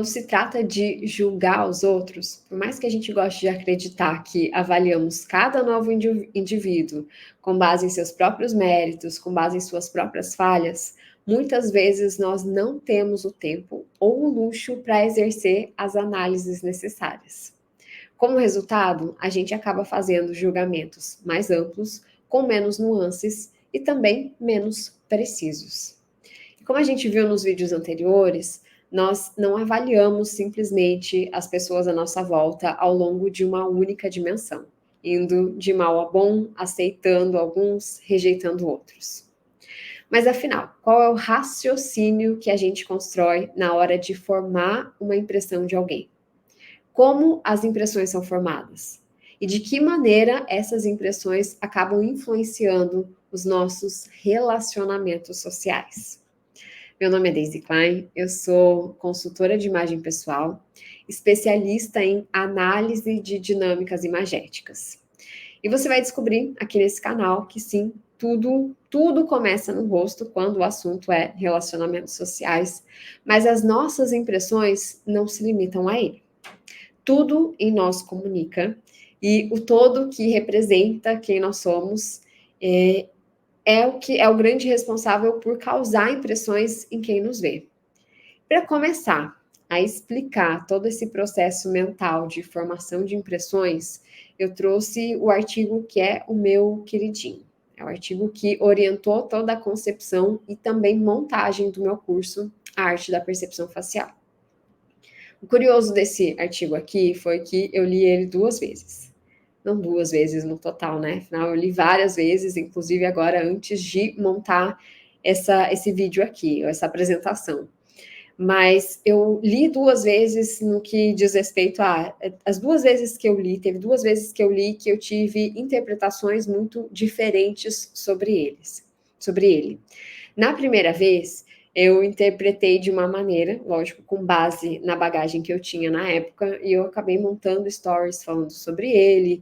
Quando se trata de julgar os outros, por mais que a gente goste de acreditar que avaliamos cada novo indivíduo com base em seus próprios méritos, com base em suas próprias falhas, muitas vezes nós não temos o tempo ou o luxo para exercer as análises necessárias. Como resultado, a gente acaba fazendo julgamentos mais amplos, com menos nuances e também menos precisos. Como a gente viu nos vídeos anteriores, nós não avaliamos simplesmente as pessoas à nossa volta ao longo de uma única dimensão, indo de mal a bom, aceitando alguns, rejeitando outros. Mas afinal, qual é o raciocínio que a gente constrói na hora de formar uma impressão de alguém? Como as impressões são formadas? E de que maneira essas impressões acabam influenciando os nossos relacionamentos sociais? Meu nome é Daisy Klein, eu sou consultora de imagem pessoal, especialista em análise de dinâmicas imagéticas. E você vai descobrir aqui nesse canal que sim, tudo começa no rosto quando o assunto é relacionamentos sociais, mas as nossas impressões não se limitam a ele. Tudo em nós comunica e o todo que representa quem nós somos é o que é o grande responsável por causar impressões em quem nos vê. Para começar a explicar todo esse processo mental de formação de impressões, eu trouxe o artigo que é o meu queridinho. É o artigo que orientou toda a concepção e também montagem do meu curso, A Arte da Percepção Facial. O curioso desse artigo aqui foi que eu li ele 2 vezes. Não 2 vezes no total, né? Afinal, eu li várias vezes, inclusive agora antes de montar esse vídeo aqui, essa apresentação. Mas eu li 2 vezes no que diz respeito a... As 2 vezes que eu li, teve 2 vezes que eu li que eu tive interpretações muito diferentes sobre ele. Na primeira vez, eu interpretei de uma maneira, lógico, com base na bagagem que eu tinha na época, e eu acabei montando stories falando sobre ele.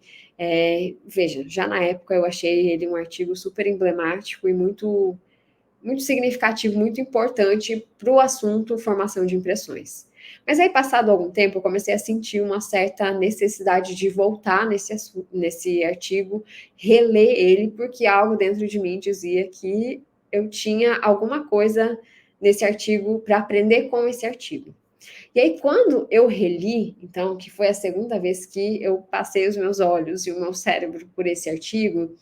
Veja, já na época eu achei ele um artigo super emblemático e muito significativo, muito importante para o assunto formação de impressões. Mas aí, passado algum tempo, eu comecei a sentir uma certa necessidade de voltar nesse artigo, reler ele, porque algo dentro de mim dizia que eu tinha alguma coisa nesse artigo para aprender com esse artigo. E aí, quando eu reli, então, que foi a segunda vez que eu passei os meus olhos e o meu cérebro por esse artigo,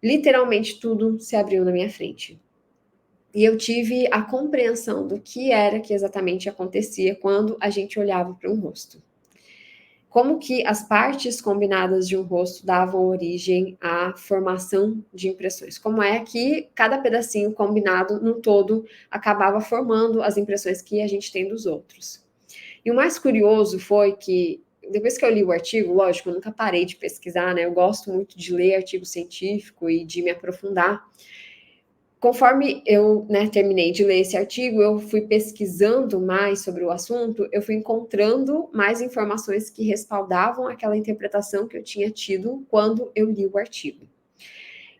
literalmente tudo se abriu na minha frente. E eu tive a compreensão do que era que exatamente acontecia quando a gente olhava para um rosto. Como que as partes combinadas de um rosto davam origem à formação de impressões. Como é que cada pedacinho combinado no todo acabava formando as impressões que a gente tem dos outros. E o mais curioso foi que, depois que eu li o artigo, lógico, eu nunca parei de pesquisar, né? Eu gosto muito de ler artigo científico e de me aprofundar. Conforme eu, terminei de ler esse artigo, eu fui pesquisando mais sobre o assunto, eu fui encontrando mais informações que respaldavam aquela interpretação que eu tinha tido quando eu li o artigo.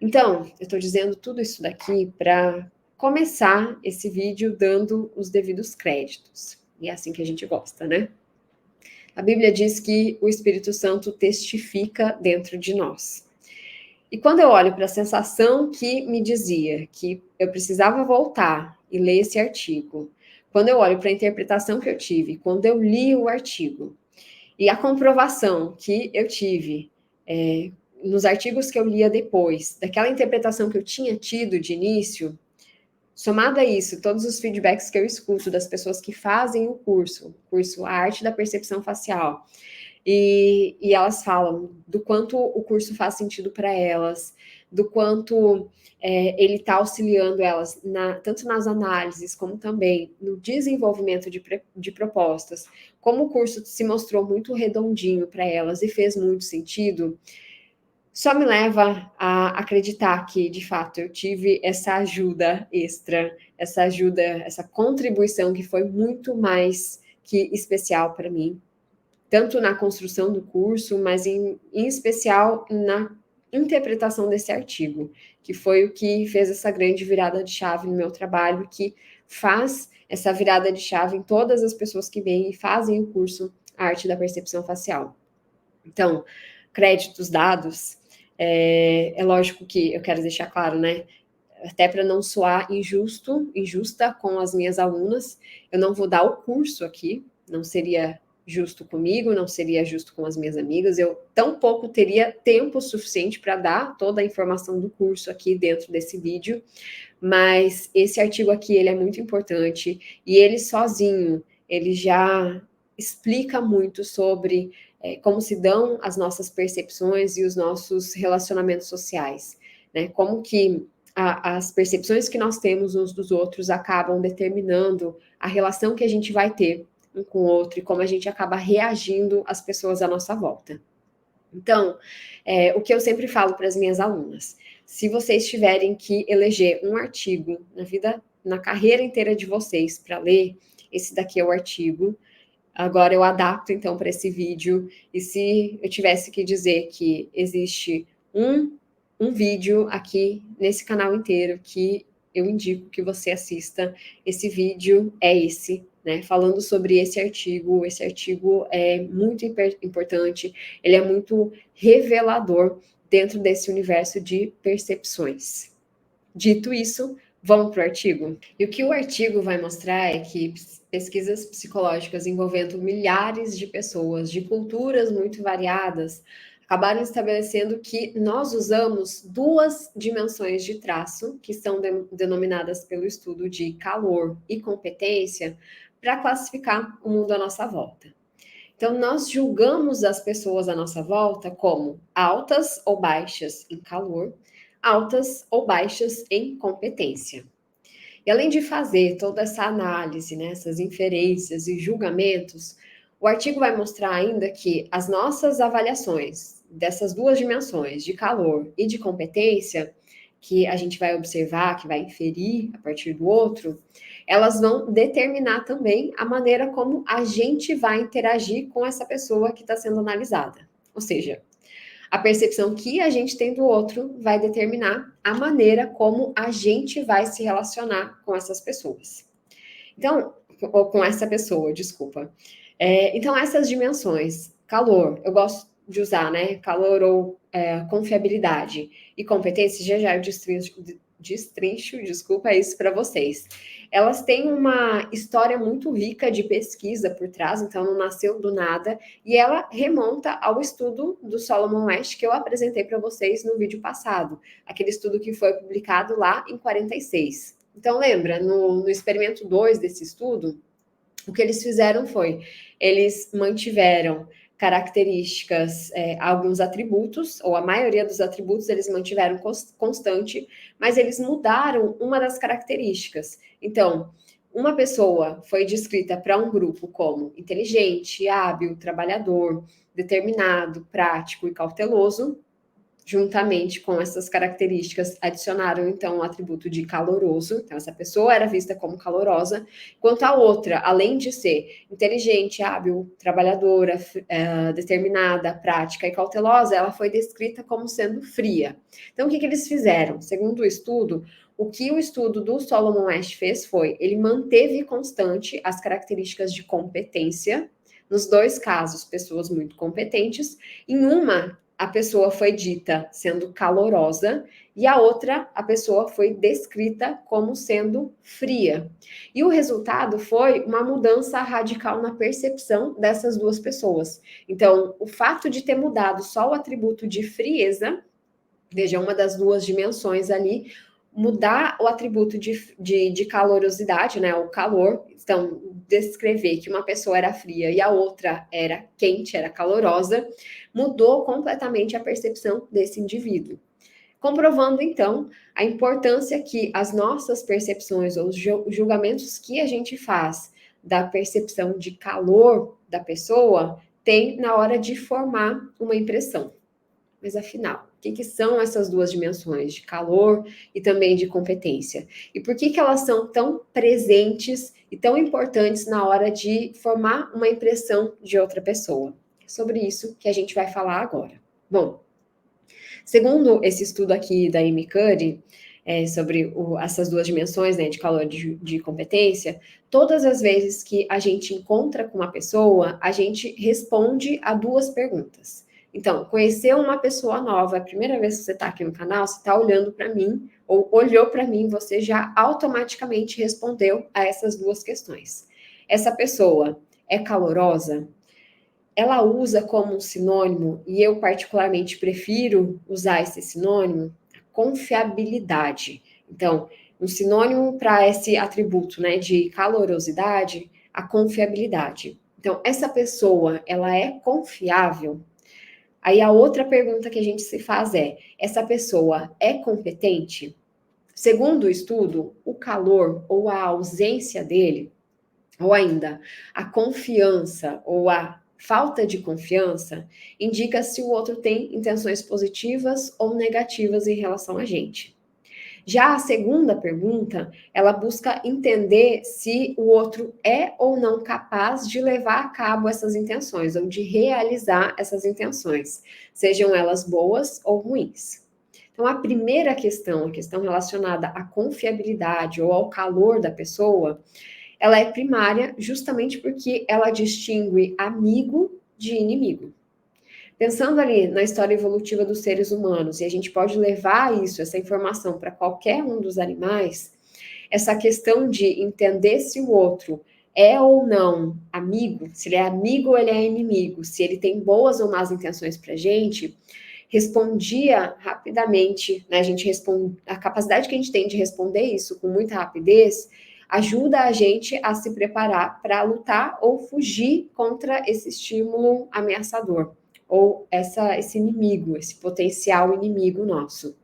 Então, eu estou dizendo tudo isso daqui para começar esse vídeo dando os devidos créditos. E é assim que a gente gosta, né? A Bíblia diz que o Espírito Santo testifica dentro de nós. E quando eu olho para a sensação que me dizia que eu precisava voltar e ler esse artigo, quando eu olho para a interpretação que eu tive, quando eu li o artigo, e a comprovação que eu tive nos artigos que eu lia depois, daquela interpretação que eu tinha tido de início, somado a isso, todos os feedbacks que eu escuto das pessoas que fazem o curso A Arte da Percepção Facial, e elas falam do quanto o curso faz sentido para elas, do quanto ele está auxiliando elas, tanto nas análises, como também no desenvolvimento de propostas, como o curso se mostrou muito redondinho para elas e fez muito sentido, só me leva a acreditar que, de fato, eu tive essa ajuda extra, essa contribuição que foi muito mais que especial para mim, tanto na construção do curso, mas em especial na interpretação desse artigo, que foi o que fez essa grande virada de chave no meu trabalho, que faz essa virada de chave em todas as pessoas que vêm e fazem o curso Arte da Percepção Facial. Então, créditos dados, é lógico que eu quero deixar claro, né? Até para não soar injusta com as minhas alunas, eu não vou dar o curso aqui, não seria justo comigo, não seria justo com as minhas amigas, eu tampouco teria tempo suficiente para dar toda a informação do curso aqui dentro desse vídeo, mas esse artigo aqui, ele é muito importante, e ele sozinho, ele já explica muito sobre como se dão as nossas percepções e os nossos relacionamentos sociais, né? Como que as percepções que nós temos uns dos outros acabam determinando a relação que a gente vai ter um com o outro e como a gente acaba reagindo às pessoas à nossa volta. Então, o que eu sempre falo para as minhas alunas, se vocês tiverem que eleger um artigo na carreira inteira de vocês para ler, esse daqui é o artigo. Agora eu adapto então para esse vídeo, e se eu tivesse que dizer que existe um vídeo aqui nesse canal inteiro que eu indico que você assista, esse vídeo é esse, né? Falando sobre esse artigo é muito importante, ele é muito revelador dentro desse universo de percepções. Dito isso, vamos para o artigo? E o que o artigo vai mostrar é que pesquisas psicológicas envolvendo milhares de pessoas de culturas muito variadas acabaram estabelecendo que nós usamos duas dimensões de traço, que são denominadas pelo estudo de calor e competência, para classificar o mundo à nossa volta. Então, nós julgamos as pessoas à nossa volta como altas ou baixas em calor, altas ou baixas em competência. E além de fazer toda essa análise, né, essas inferências e julgamentos, o artigo vai mostrar ainda que as nossas avaliações dessas duas dimensões, de calor e de competência, que a gente vai observar, que vai inferir a partir do outro, elas vão determinar também a maneira como a gente vai interagir com essa pessoa que está sendo analisada. Ou seja, a percepção que a gente tem do outro vai determinar a maneira como a gente vai se relacionar com essas pessoas. Então, ou com essa pessoa, desculpa. Então, essas dimensões, calor, eu gosto de usar, né? Calor ou confiabilidade e competência, já eu destrincho, desculpa, isso para vocês. Elas têm uma história muito rica de pesquisa por trás, então não nasceu do nada, e ela remonta ao estudo do Solomon West que eu apresentei para vocês no vídeo passado, aquele estudo que foi publicado lá em 46. Então, lembra, no experimento 2 desse estudo, o que eles fizeram foi, eles mantiveram características, alguns atributos, ou a maioria dos atributos eles mantiveram constante, mas eles mudaram uma das características. Então, uma pessoa foi descrita para um grupo como inteligente, hábil, trabalhador, determinado, prático e cauteloso. Juntamente com essas características, adicionaram então o atributo de caloroso, então essa pessoa era vista como calorosa, enquanto a outra, além de ser inteligente, hábil, trabalhadora, determinada, prática e cautelosa, ela foi descrita como sendo fria. Então, o que eles fizeram? Segundo o estudo, o que o estudo do Solomon West fez foi, ele manteve constante as características de competência, nos dois casos, pessoas muito competentes, em uma a pessoa foi dita sendo calorosa e a outra, a pessoa foi descrita como sendo fria. E o resultado foi uma mudança radical na percepção dessas duas pessoas. Então, o fato de ter mudado só o atributo de frieza, veja, uma das duas dimensões ali, mudar o atributo de calorosidade, né, o calor, então, descrever que uma pessoa era fria e a outra era quente, era calorosa, mudou completamente a percepção desse indivíduo. Comprovando, então, a importância que as nossas percepções ou os julgamentos que a gente faz da percepção de calor da pessoa tem na hora de formar uma impressão. Mas afinal, o que são essas duas dimensões de calor e também de competência? E por que elas são tão presentes e tão importantes na hora de formar uma impressão de outra pessoa? É sobre isso que a gente vai falar agora. Bom, segundo esse estudo aqui da Amy Cuddy, sobre essas duas dimensões, né, de calor e de competência, todas as vezes que a gente encontra com uma pessoa, a gente responde a duas perguntas. Então, conhecer uma pessoa nova, a primeira vez que você está aqui no canal, você está olhando para mim, ou olhou para mim, você já automaticamente respondeu a essas duas questões. Essa pessoa é calorosa? Ela usa como um sinônimo, e eu particularmente prefiro usar esse sinônimo, confiabilidade. Então, um sinônimo para esse atributo, né, de calorosidade, a confiabilidade. Então, essa pessoa, ela é confiável? Aí a outra pergunta que a gente se faz é: essa pessoa é competente? Segundo o estudo, o calor ou a ausência dele, ou ainda a confiança ou a falta de confiança, indica se o outro tem intenções positivas ou negativas em relação a gente. Já a segunda pergunta, ela busca entender se o outro é ou não capaz de levar a cabo essas intenções, ou de realizar essas intenções, sejam elas boas ou ruins. Então, a primeira questão, a questão relacionada à confiabilidade ou ao calor da pessoa, ela é primária justamente porque ela distingue amigo de inimigo. Pensando ali na história evolutiva dos seres humanos, e a gente pode levar isso, essa informação, para qualquer um dos animais, essa questão de entender se o outro é ou não amigo, se ele é amigo ou ele é inimigo, se ele tem boas ou más intenções para a gente, respondia rapidamente, né? A capacidade que a gente tem de responder isso com muita rapidez ajuda a gente a se preparar para lutar ou fugir contra esse estímulo ameaçador ou esse inimigo, esse potencial inimigo nosso.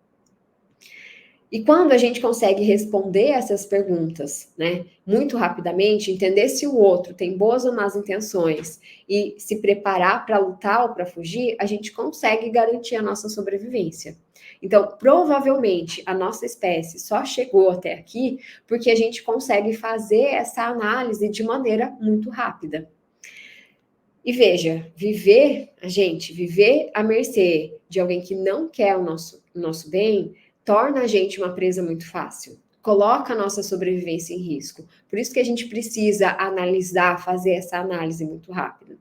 E quando a gente consegue responder essas perguntas, né, muito rapidamente, entender se o outro tem boas ou más intenções e se preparar para lutar ou para fugir, a gente consegue garantir a nossa sobrevivência. Então, provavelmente, a nossa espécie só chegou até aqui porque a gente consegue fazer essa análise de maneira muito rápida. E veja, viver à mercê de alguém que não quer o nosso bem, torna a gente uma presa muito fácil. Coloca a nossa sobrevivência em risco. Por isso que a gente precisa analisar, fazer essa análise muito rápida.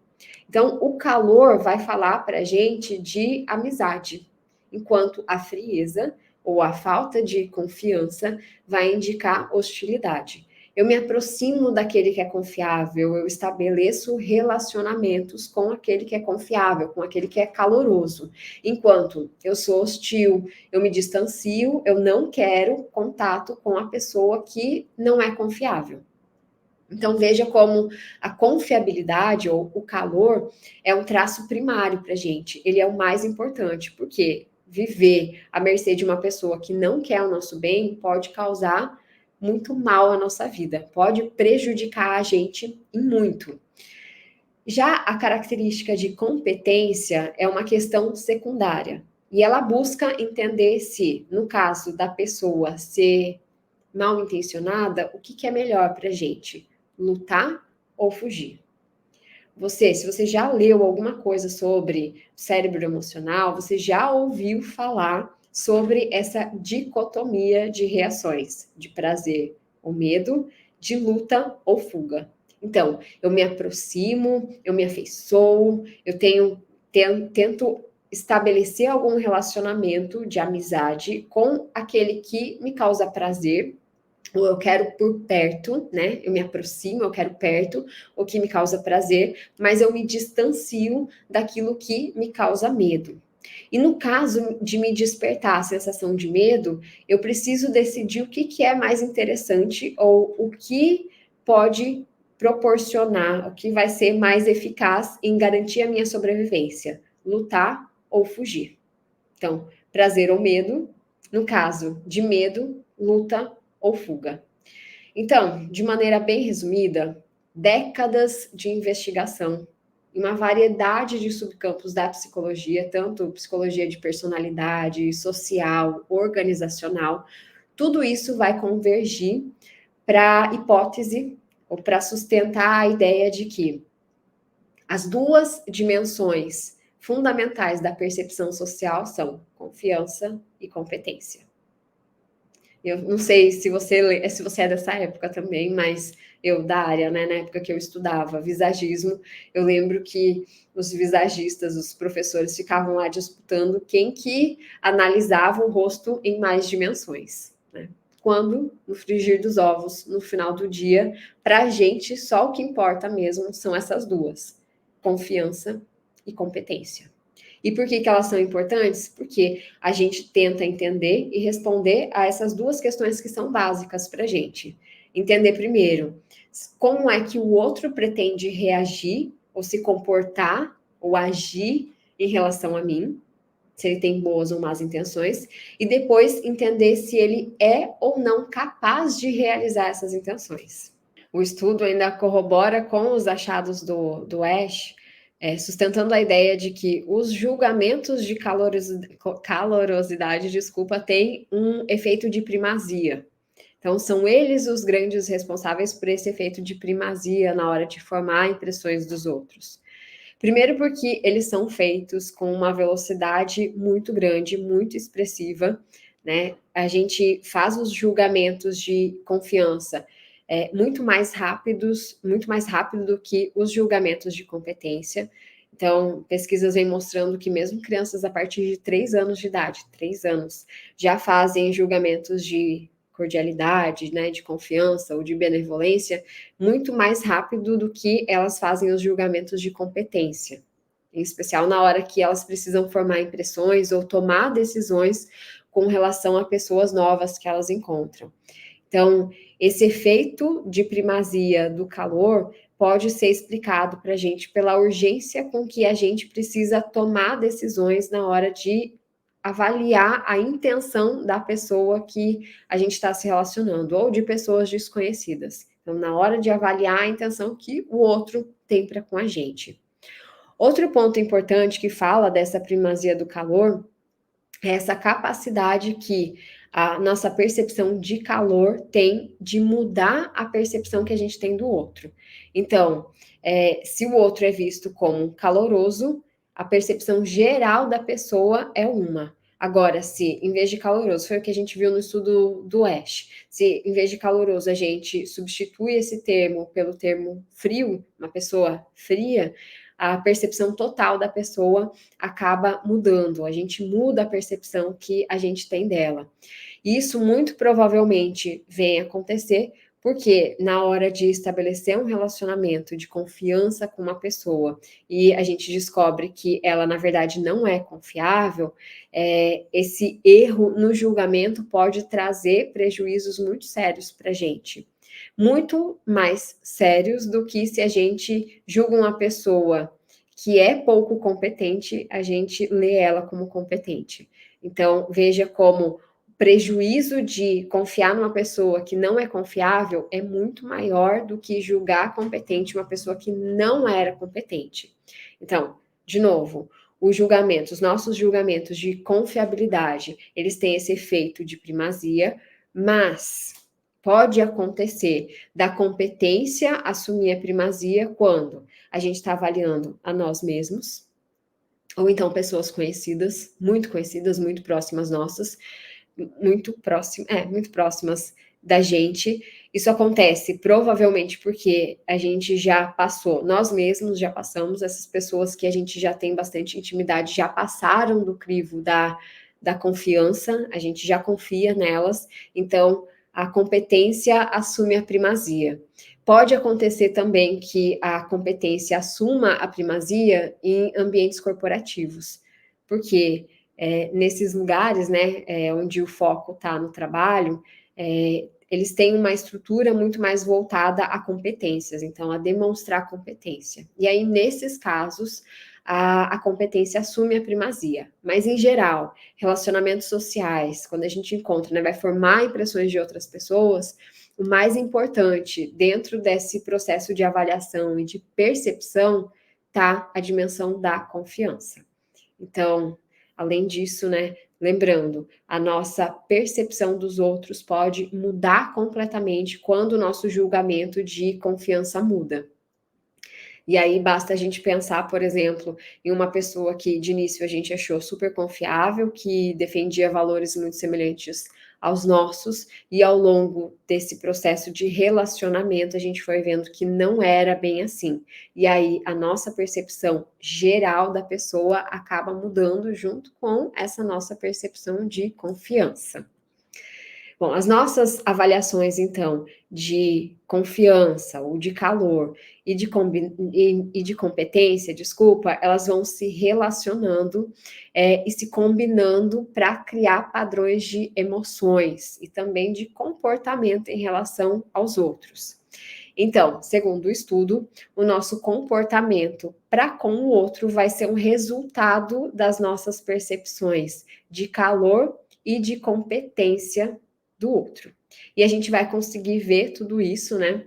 Então, o calor vai falar para a gente de amizade, enquanto a frieza ou a falta de confiança vai indicar hostilidade. Eu me aproximo daquele que é confiável, eu estabeleço relacionamentos com aquele que é confiável, com aquele que é caloroso. Enquanto eu sou hostil, eu me distancio, eu não quero contato com a pessoa que não é confiável. Então veja como a confiabilidade ou o calor é um traço primário para a gente. Ele é o mais importante, porque viver à mercê de uma pessoa que não quer o nosso bem pode causar muito mal à nossa vida, pode prejudicar a gente em muito. Já a característica de competência é uma questão secundária e ela busca entender se, no caso da pessoa ser mal intencionada, o que é melhor para a gente? Lutar ou fugir? Se você já leu alguma coisa sobre cérebro emocional, você já ouviu falar sobre essa dicotomia de reações, de prazer ou medo, de luta ou fuga. Então, eu me aproximo, eu me afeiçoo, tento estabelecer algum relacionamento de amizade com aquele que me causa prazer, ou eu quero por perto, né? Eu me aproximo, eu quero perto, o que me causa prazer, mas eu me distancio daquilo que me causa medo. E no caso de me despertar a sensação de medo, eu preciso decidir o que é mais interessante ou o que pode proporcionar, o que vai ser mais eficaz em garantir a minha sobrevivência: lutar ou fugir. Então, prazer ou medo, no caso de medo, luta ou fuga. Então, de maneira bem resumida, décadas de investigação em uma variedade de subcampos da psicologia, tanto psicologia de personalidade, social, organizacional, tudo isso vai convergir para a hipótese ou para sustentar a ideia de que as duas dimensões fundamentais da percepção social são confiança e competência. Eu não sei se você é dessa época também, mas eu da área, né, na época que eu estudava visagismo, eu lembro que os visagistas, os professores ficavam lá disputando quem que analisava o rosto em mais dimensões, né? Quando, no frigir dos ovos, no final do dia, para a gente, só o que importa mesmo são essas duas: confiança e competência. E por que elas são importantes? Porque a gente tenta entender e responder a essas duas questões que são básicas para a gente. Entender primeiro como é que o outro pretende reagir ou se comportar ou agir em relação a mim, se ele tem boas ou más intenções, e depois entender se ele é ou não capaz de realizar essas intenções. O estudo ainda corrobora com os achados do Ash, sustentando a ideia de que os julgamentos de calorosidade, desculpa, têm um efeito de primazia. Então, são eles os grandes responsáveis por esse efeito de primazia na hora de formar impressões dos outros. Primeiro, porque eles são feitos com uma velocidade muito grande, muito expressiva, né? A gente faz os julgamentos de confiança muito mais rápidos, muito mais rápido do que os julgamentos de competência. Então, pesquisas vêm mostrando que mesmo crianças a partir de 3 anos de idade, 3 anos, já fazem julgamentos de cordialidade, né, de confiança ou de benevolência, muito mais rápido do que elas fazem os julgamentos de competência, em especial na hora que elas precisam formar impressões ou tomar decisões com relação a pessoas novas que elas encontram. Então, esse efeito de primazia do calor pode ser explicado para a gente pela urgência com que a gente precisa tomar decisões na hora de avaliar a intenção da pessoa que a gente está se relacionando, ou de pessoas desconhecidas. Então, na hora de avaliar a intenção que o outro tem para com a gente. Outro ponto importante que fala dessa primazia do calor é essa capacidade que a nossa percepção de calor tem de mudar a percepção que a gente tem do outro. Então, se o outro é visto como caloroso, a percepção geral da pessoa é uma. Agora, se em vez de caloroso, foi o que a gente viu no estudo do Ash, se em vez de caloroso a gente substitui esse termo pelo termo frio, uma pessoa fria, a percepção total da pessoa acaba mudando, a gente muda a percepção que a gente tem dela. E isso muito provavelmente vem acontecer porque na hora de estabelecer um relacionamento de confiança com uma pessoa e a gente descobre que ela na verdade não é confiável, esse erro no julgamento pode trazer prejuízos muito sérios para a gente. Muito mais sérios do que se a gente julga uma pessoa que é pouco competente, a gente lê ela como competente. Então, veja como o prejuízo de confiar numa pessoa que não é confiável é muito maior do que julgar competente uma pessoa que não era competente. Então, de novo, os nossos julgamentos de confiabilidade, eles têm esse efeito de primazia, mas pode acontecer da competência assumir a primazia quando a gente está avaliando a nós mesmos, ou então pessoas conhecidas, muito próximas nossas, muito próximas da gente. Isso acontece provavelmente porque a gente já passou, nós mesmos já passamos, essas pessoas que a gente já tem bastante intimidade já passaram do crivo da confiança, a gente já confia nelas, então a competência assume a primazia. Pode acontecer também que a competência assuma a primazia em ambientes corporativos, porque nesses lugares, né, onde o foco está no trabalho, eles têm uma estrutura muito mais voltada a competências, então a demonstrar competência. E aí, nesses casos, a competência assume a primazia. Mas, em geral, relacionamentos sociais, quando a gente encontra, né, vai formar impressões de outras pessoas, o mais importante dentro desse processo de avaliação e de percepção está a dimensão da confiança. Então, além disso, né, lembrando, a nossa percepção dos outros pode mudar completamente quando o nosso julgamento de confiança muda. E aí basta a gente pensar, por exemplo, em uma pessoa que de início a gente achou super confiável, que defendia valores muito semelhantes aos nossos, e ao longo desse processo de relacionamento, a gente foi vendo que não era bem assim. E aí, a nossa percepção geral da pessoa acaba mudando junto com essa nossa percepção de confiança. Bom, as nossas avaliações, então, de confiança ou de calor e de competência, desculpa, elas vão se relacionando e se combinando para criar padrões de emoções e também de comportamento em relação aos outros. Então, segundo o estudo, o nosso comportamento para com o outro vai ser um resultado das nossas percepções de calor e de competência do outro. E a gente vai conseguir ver tudo isso, né,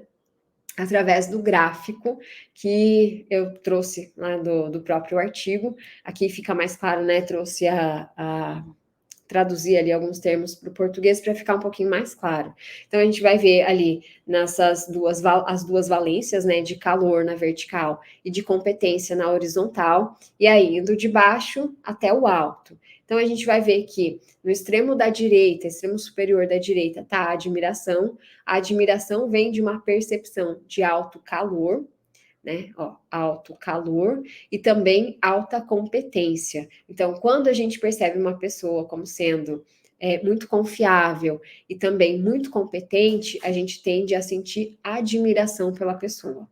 através do gráfico que eu trouxe lá do próprio artigo. Aqui fica mais claro, né, trouxe traduzir ali alguns termos para o português para ficar um pouquinho mais claro. Então a gente vai ver ali nessas as duas valências, né, de calor na vertical e de competência na horizontal, e aí indo de baixo até o alto. Então a gente vai ver que no extremo da direita, extremo superior da direita, está a admiração. A admiração vem de uma percepção de alto calor, né? Ó, alto calor e também alta competência. Então, quando a gente percebe uma pessoa como sendo muito confiável e também muito competente, a gente tende a sentir admiração pela pessoa.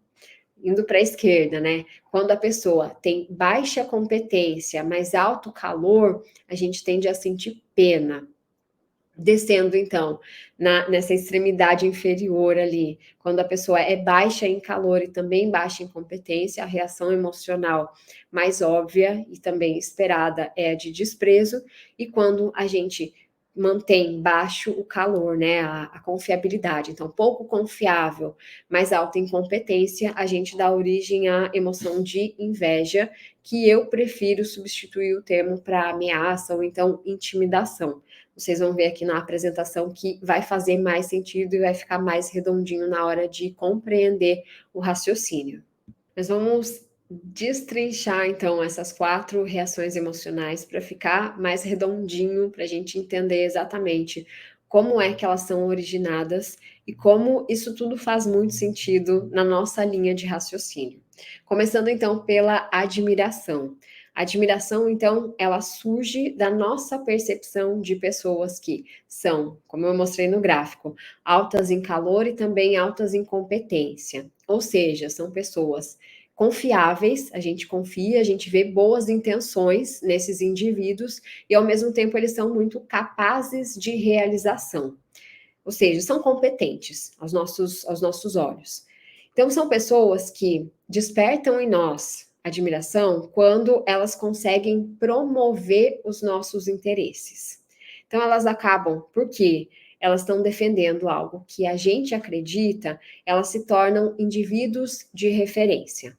Indo para a esquerda, né? Quando a pessoa tem baixa competência, mas alto calor, a gente tende a sentir pena. Descendo, então, nessa extremidade inferior ali, quando a pessoa é baixa em calor e também baixa em competência, a reação emocional mais óbvia e também esperada é a de desprezo, e quando a gente mantém baixo o calor, né, a confiabilidade, então pouco confiável, mais alta em competência, a gente dá origem à emoção de inveja, que eu prefiro substituir o termo para ameaça ou então intimidação. Vocês vão ver aqui na apresentação que vai fazer mais sentido e vai ficar mais redondinho na hora de compreender o raciocínio. Mas vamos destrinchar, então, essas 4 reações emocionais para ficar mais redondinho, para a gente entender exatamente como é que elas são originadas e como isso tudo faz muito sentido na nossa linha de raciocínio. Começando, então, pela admiração. A admiração, então, ela surge da nossa percepção de pessoas que são, como eu mostrei no gráfico, altas em calor e também altas em competência. Ou seja, são pessoas confiáveis, a gente confia, a gente vê boas intenções nesses indivíduos e, ao mesmo tempo, eles são muito capazes de realização. Ou seja, são competentes aos nossos olhos. Então, são pessoas que despertam em nós admiração quando elas conseguem promover os nossos interesses. Então, elas acabam, porque elas estão defendendo algo que a gente acredita, elas se tornam indivíduos de referência.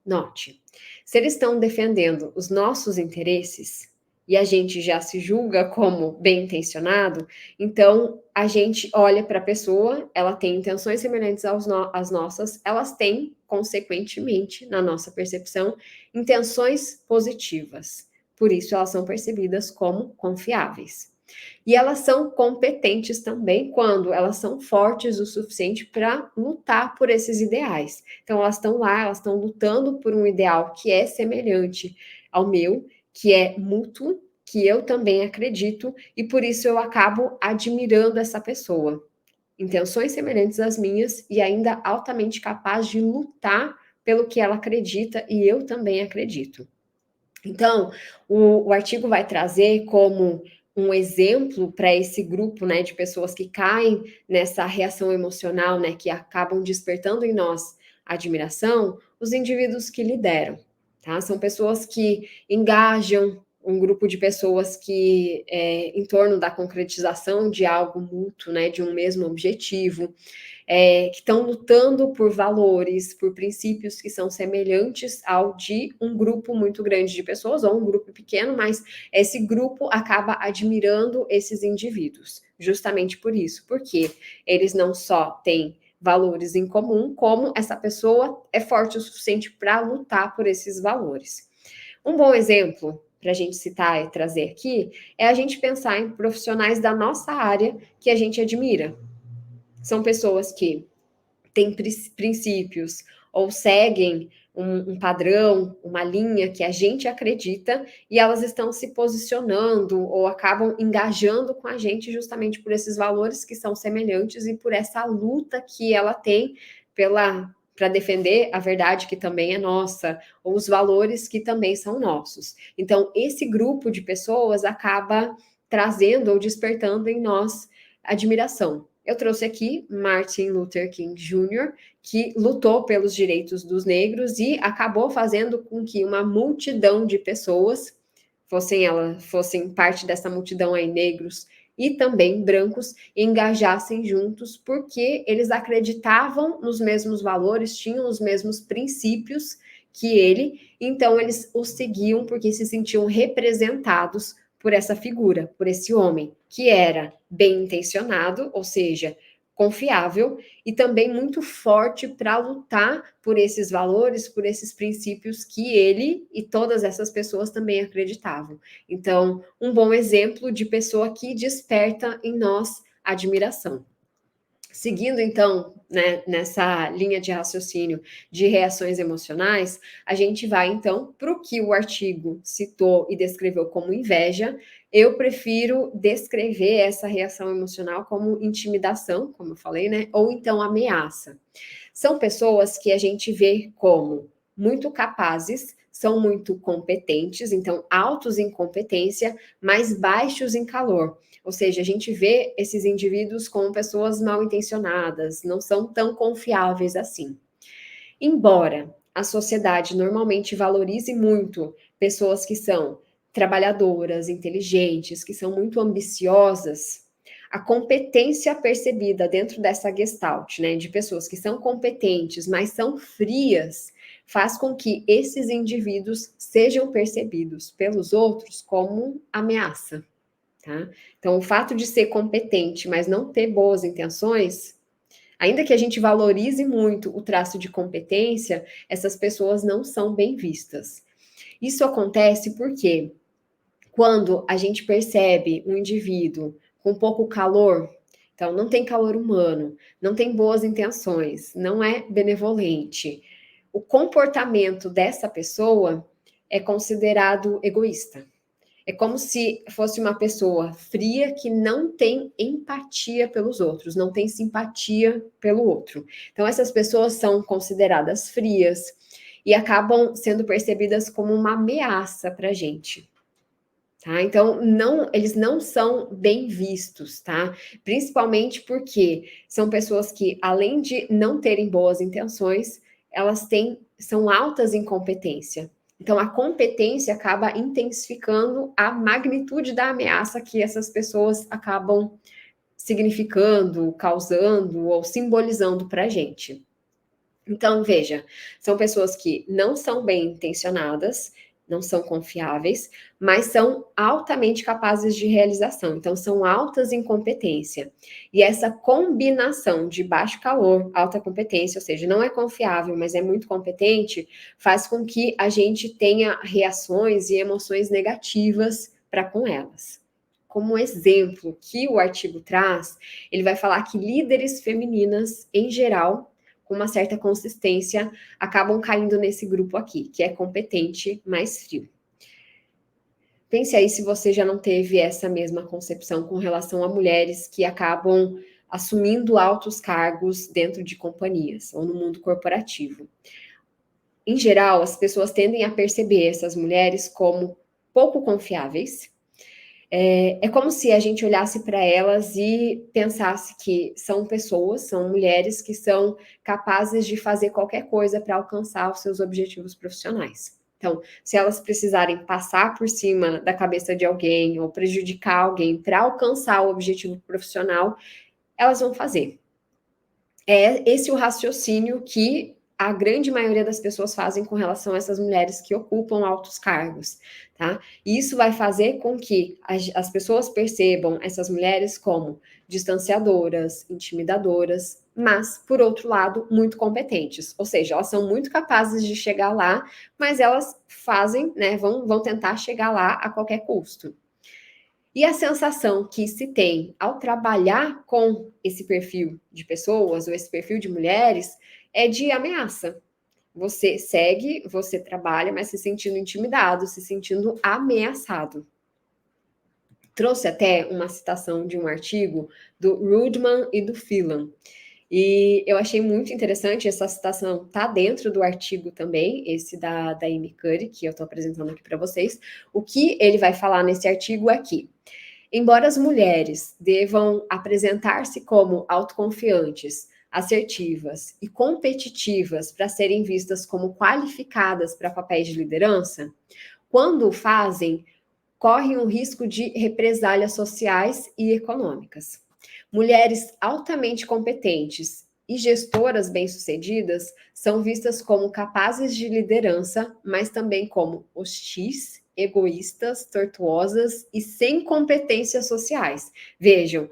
Note, se eles estão defendendo os nossos interesses e a gente já se julga como bem intencionado, então a gente olha para a pessoa, ela tem intenções semelhantes às nossas, elas têm, consequentemente, na nossa percepção, intenções positivas. Por isso, elas são percebidas como confiáveis. E elas são competentes também quando elas são fortes o suficiente para lutar por esses ideais. Então, elas estão lá, elas estão lutando por um ideal que é semelhante ao meu, que é mútuo, que eu também acredito, e por isso eu acabo admirando essa pessoa. Intenções semelhantes às minhas e ainda altamente capaz de lutar pelo que ela acredita e eu também acredito. Então, o artigo vai trazer como um exemplo para esse grupo, né, de pessoas que caem nessa reação emocional, né, que acabam despertando em nós admiração, os indivíduos que lideram, tá? São pessoas que engajam um grupo de pessoas que em torno da concretização de algo mútuo, né, de um mesmo objetivo, que estão lutando por valores, por princípios que são semelhantes ao de um grupo muito grande de pessoas, ou um grupo pequeno, mas esse grupo acaba admirando esses indivíduos, justamente por isso, porque eles não só têm valores em comum, como essa pessoa é forte o suficiente para lutar por esses valores. Um bom exemplo para a gente citar e trazer aqui, é a gente pensar em profissionais da nossa área que a gente admira. São pessoas que têm princípios ou seguem um padrão, uma linha que a gente acredita e elas estão se posicionando ou acabam engajando com a gente justamente por esses valores que são semelhantes e por essa luta que ela tem para defender a verdade que também é nossa, ou os valores que também são nossos. Então, esse grupo de pessoas acaba trazendo ou despertando em nós admiração. Eu trouxe aqui Martin Luther King Jr., que lutou pelos direitos dos negros e acabou fazendo com que uma multidão de pessoas fossem parte dessa multidão aí, negros e também brancos, engajassem juntos, porque eles acreditavam nos mesmos valores, tinham os mesmos princípios que ele, então eles o seguiam porque se sentiam representados por essa figura, por esse homem, que era bem intencionado, ou seja, confiável e também muito forte para lutar por esses valores, por esses princípios que ele e todas essas pessoas também acreditavam. Então, um bom exemplo de pessoa que desperta em nós admiração. Seguindo, então, né, nessa linha de raciocínio de reações emocionais, a gente vai, então, para o que o artigo citou e descreveu como inveja. Eu prefiro descrever essa reação emocional como intimidação, como eu falei, né, ou então ameaça. São pessoas que a gente vê como muito capazes, são muito competentes, então altos em competência, mas baixos em calor. Ou seja, a gente vê esses indivíduos como pessoas mal intencionadas, não são tão confiáveis assim. Embora a sociedade normalmente valorize muito pessoas que são trabalhadoras, inteligentes, que são muito ambiciosas, a competência percebida dentro dessa gestalt, né, de pessoas que são competentes, mas são frias, faz com que esses indivíduos sejam percebidos pelos outros como ameaça. Tá? Então, o fato de ser competente, mas não ter boas intenções, ainda que a gente valorize muito o traço de competência, essas pessoas não são bem vistas. Isso acontece porque quando a gente percebe um indivíduo com pouco calor, então não tem calor humano, não tem boas intenções, não é benevolente, o comportamento dessa pessoa é considerado egoísta. É como se fosse uma pessoa fria que não tem empatia pelos outros, não tem simpatia pelo outro. Então, essas pessoas são consideradas frias e acabam sendo percebidas como uma ameaça para a gente. Tá? Então, eles não são bem vistos, tá? Principalmente porque são pessoas que, além de não terem boas intenções, são altas em competência. Então, a competência acaba intensificando a magnitude da ameaça que essas pessoas acabam significando, causando ou simbolizando para a gente. Então, veja, são pessoas que não são bem intencionadas, não são confiáveis, mas são altamente capazes de realização. Então, são altas em competência. E essa combinação de baixo calor, alta competência, ou seja, não é confiável, mas é muito competente, faz com que a gente tenha reações e emoções negativas para com elas. Como exemplo que o artigo traz, ele vai falar que líderes femininas, em geral, com uma certa consistência, acabam caindo nesse grupo aqui, que é competente, mais frio. Pense aí se você já não teve essa mesma concepção com relação a mulheres que acabam assumindo altos cargos dentro de companhias ou no mundo corporativo. Em geral, as pessoas tendem a perceber essas mulheres como pouco confiáveis. É como se a gente olhasse para elas e pensasse que são pessoas, são mulheres que são capazes de fazer qualquer coisa para alcançar os seus objetivos profissionais. Então, se elas precisarem passar por cima da cabeça de alguém ou prejudicar alguém para alcançar o objetivo profissional, elas vão fazer. É esse o raciocínio que a grande maioria das pessoas fazem com relação a essas mulheres que ocupam altos cargos, tá? E isso vai fazer com que as pessoas percebam essas mulheres como distanciadoras, intimidadoras, mas, por outro lado, muito competentes. Ou seja, elas são muito capazes de chegar lá, mas elas fazem, né, vão tentar chegar lá a qualquer custo. E a sensação que se tem ao trabalhar com esse perfil de pessoas, ou esse perfil de mulheres, é de ameaça. Você segue, você trabalha, mas se sentindo intimidado, se sentindo ameaçado. Trouxe até uma citação de um artigo do Rudman e do Phelan. E eu achei muito interessante, essa citação está dentro do artigo também, esse da Amy Cuddy, que eu estou apresentando aqui para vocês. O que ele vai falar nesse artigo é que, embora as mulheres devam apresentar-se como autoconfiantes, assertivas e competitivas para serem vistas como qualificadas para papéis de liderança, quando o fazem, correm o risco de represálias sociais e econômicas. Mulheres altamente competentes e gestoras bem-sucedidas são vistas como capazes de liderança, mas também como hostis, egoístas, tortuosas e sem competências sociais. Vejam,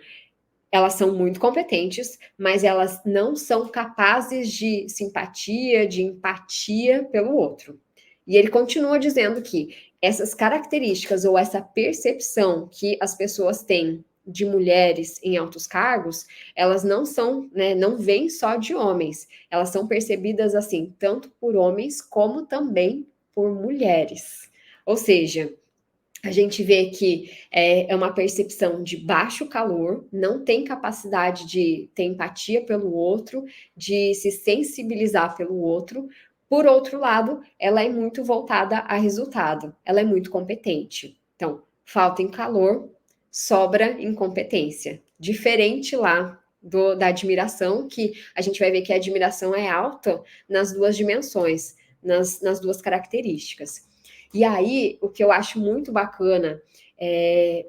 elas são muito competentes, mas elas não são capazes de simpatia, de empatia pelo outro. E ele continua dizendo que essas características ou essa percepção que as pessoas têm de mulheres em altos cargos, elas não são, né, não vêm só de homens, elas são percebidas assim, tanto por homens como também por mulheres. Ou seja, a gente vê que é uma percepção de baixo calor, não tem capacidade de ter empatia pelo outro, de se sensibilizar pelo outro. Por outro lado, ela é muito voltada a resultado, ela é muito competente. Então, falta em calor, sobra em competência. Diferente lá da admiração, que a gente vai ver que a admiração é alta nas duas dimensões, nas duas características. E aí, o que eu acho muito bacana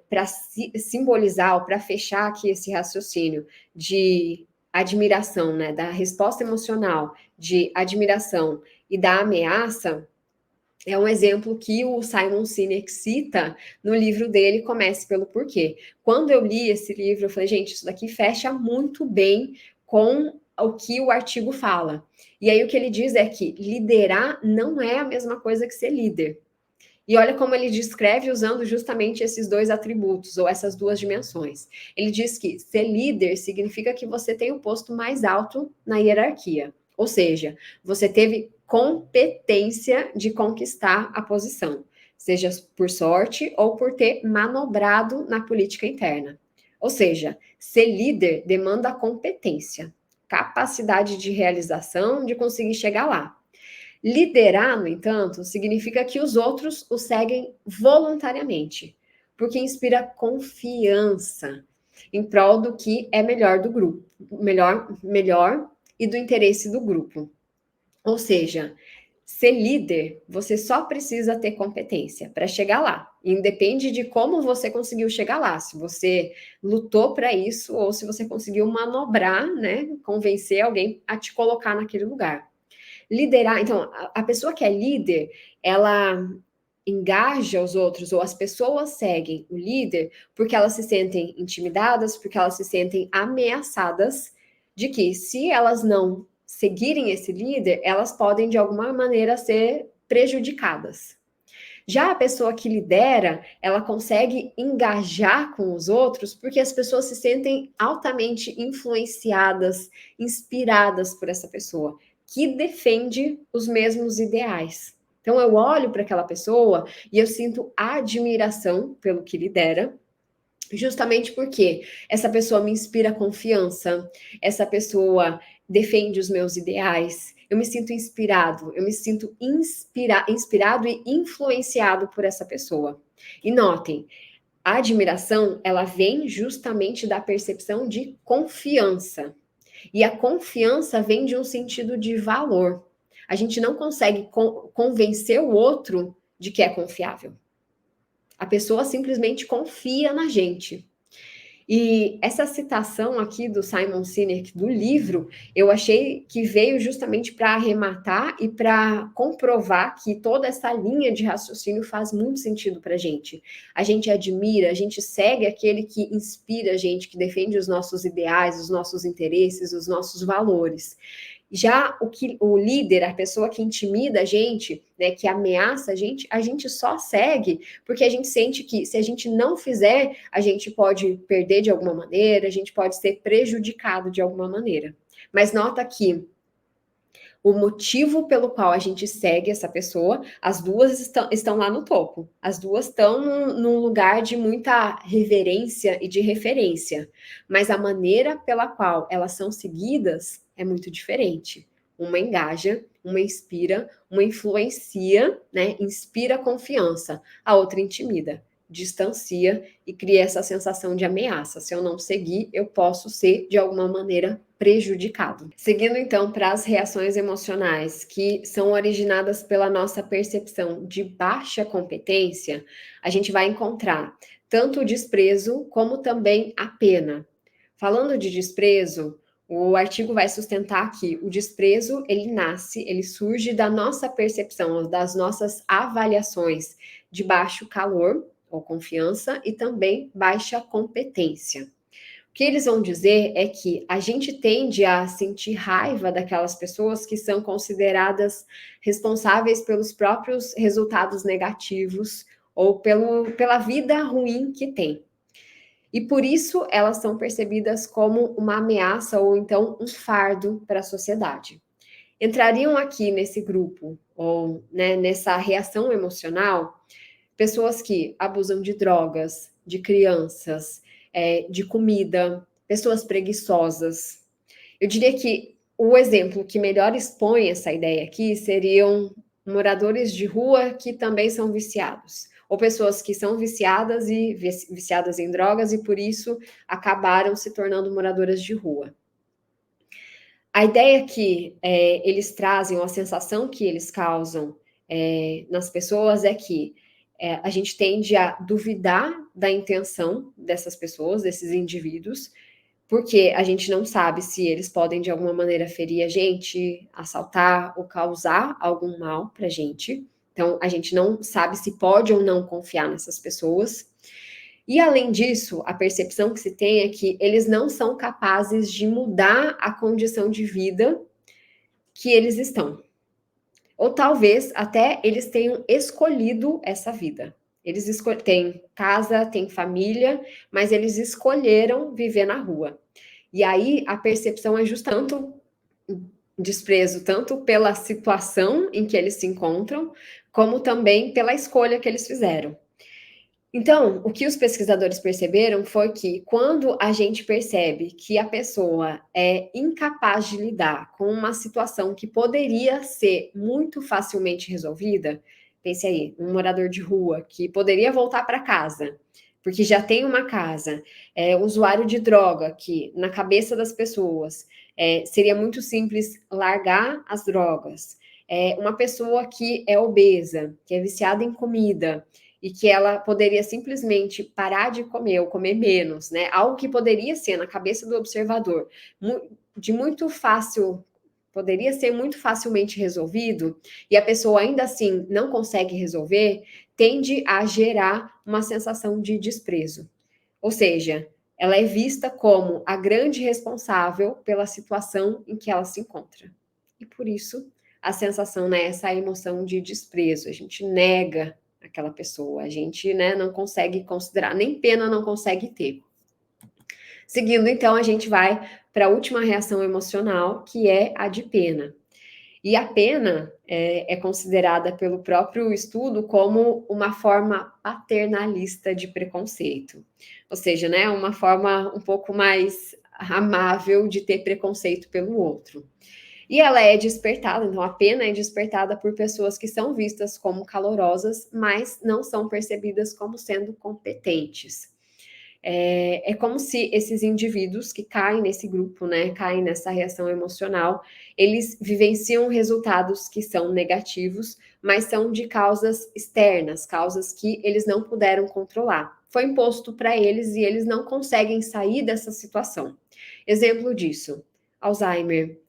para simbolizar ou para fechar aqui esse raciocínio de admiração, né, da resposta emocional, de admiração e da ameaça, é um exemplo que o Simon Sinek cita no livro dele, Comece pelo Porquê. Quando eu li esse livro, eu falei, gente, isso daqui fecha muito bem com o que o artigo fala. E aí o que ele diz é que liderar não é a mesma coisa que ser líder. E olha como ele descreve usando justamente esses dois atributos, ou essas duas dimensões. Ele diz que ser líder significa que você tem o posto mais alto na hierarquia. Ou seja, você teve competência de conquistar a posição, seja por sorte ou por ter manobrado na política interna. Ou seja, ser líder demanda competência, capacidade de realização, de conseguir chegar lá. Liderar, no entanto, significa que os outros o seguem voluntariamente, porque inspira confiança em prol do que é melhor do grupo, melhor e do interesse do grupo. Ou seja, ser líder, você só precisa ter competência para chegar lá. Independe de como você conseguiu chegar lá, se você lutou para isso ou se você conseguiu manobrar, né, convencer alguém a te colocar naquele lugar. Liderar, então, a pessoa que é líder, ela engaja os outros, ou as pessoas seguem o líder, porque elas se sentem intimidadas, porque elas se sentem ameaçadas de que, se elas não seguirem esse líder, elas podem, de alguma maneira, ser prejudicadas. Já a pessoa que lidera, ela consegue engajar com os outros porque as pessoas se sentem altamente influenciadas, inspiradas por essa pessoa, que defende os mesmos ideais. Então eu olho para aquela pessoa e eu sinto admiração pelo que lidera, justamente porque essa pessoa me inspira confiança, essa pessoa defende os meus ideais, eu me sinto inspirado, eu me sinto inspirado e influenciado por essa pessoa. E notem, a admiração, ela vem justamente da percepção de confiança. E a confiança vem de um sentido de valor. A gente não consegue convencer o outro de que é confiável. A pessoa simplesmente confia na gente. E essa citação aqui do Simon Sinek do livro, eu achei que veio justamente para arrematar e para comprovar que toda essa linha de raciocínio faz muito sentido para a gente. A gente admira, a gente segue aquele que inspira a gente, que defende os nossos ideais, os nossos interesses, os nossos valores. Já o líder, a pessoa que intimida a gente, né, que ameaça a gente só segue porque a gente sente que se a gente não fizer, a gente pode perder de alguma maneira, a gente pode ser prejudicado de alguma maneira. Mas nota que o motivo pelo qual a gente segue essa pessoa, as duas estão lá no topo. As duas estão num lugar de muita reverência e de referência. Mas a maneira pela qual elas são seguidas é muito diferente. Uma engaja, uma inspira, uma influencia, né? Inspira confiança, a outra intimida, distancia e cria essa sensação de ameaça. Se eu não seguir, eu posso ser de alguma maneira prejudicado. Seguindo então para as reações emocionais que são originadas pela nossa percepção de baixa competência, a gente vai encontrar tanto o desprezo como também a pena. Falando de desprezo, o artigo vai sustentar que o desprezo, ele surge da nossa percepção, das nossas avaliações de baixo calor ou confiança e também baixa competência. O que eles vão dizer é que a gente tende a sentir raiva daquelas pessoas que são consideradas responsáveis pelos próprios resultados negativos ou pela vida ruim que tem. E por isso elas são percebidas como uma ameaça ou então um fardo para a sociedade. Entrariam aqui nesse grupo, ou né, nessa reação emocional, pessoas que abusam de drogas, de crianças, de comida, pessoas preguiçosas. Eu diria que o exemplo que melhor expõe essa ideia aqui seriam moradores de rua que também são viciados, ou pessoas que são viciadas e viciadas em drogas e por isso acabaram se tornando moradoras de rua. A ideia que eles trazem, ou a sensação que eles causam nas pessoas é que a gente tende a duvidar da intenção dessas pessoas, desses indivíduos, porque a gente não sabe se eles podem de alguma maneira ferir a gente, assaltar ou causar algum mal para a gente. Então, a gente não sabe se pode ou não confiar nessas pessoas. E além disso, a percepção que se tem é que eles não são capazes de mudar a condição de vida que eles estão. Ou talvez até eles tenham escolhido essa vida. Eles têm casa, têm família, mas eles escolheram viver na rua. E aí a percepção é justamente desprezo tanto pela situação em que eles se encontram, como também pela escolha que eles fizeram. Então, o que os pesquisadores perceberam foi que quando a gente percebe que a pessoa é incapaz de lidar com uma situação que poderia ser muito facilmente resolvida, pense aí, um morador de rua que poderia voltar para casa, porque já tem uma casa, usuário de droga, que na cabeça das pessoas seria muito simples largar as drogas, uma pessoa que é obesa, que é viciada em comida, e que ela poderia simplesmente parar de comer ou comer menos, né? Algo que poderia ser na cabeça do observador de muito fácil, poderia ser muito facilmente resolvido, e a pessoa ainda assim não consegue resolver, tende a gerar uma sensação de desprezo. Ou seja, ela é vista como a grande responsável pela situação em que ela se encontra. E por isso, a sensação, né, essa emoção de desprezo, a gente nega aquela pessoa, a gente, né, não consegue considerar, nem pena não consegue ter. Seguindo, então, a gente vai para a última reação emocional, que é a de pena. E a pena é considerada pelo próprio estudo como uma forma paternalista de preconceito. Ou seja, né, uma forma um pouco mais amável de ter preconceito pelo outro. E ela é despertada, então a pena é despertada por pessoas que são vistas como calorosas, mas não são percebidas como sendo competentes. É como se esses indivíduos que caem nesse grupo, né, caem nessa reação emocional, eles vivenciam resultados que são negativos, mas são de causas externas, causas que eles não puderam controlar. foi imposto para eles e eles não conseguem sair dessa situação. Exemplo disso, Alzheimer,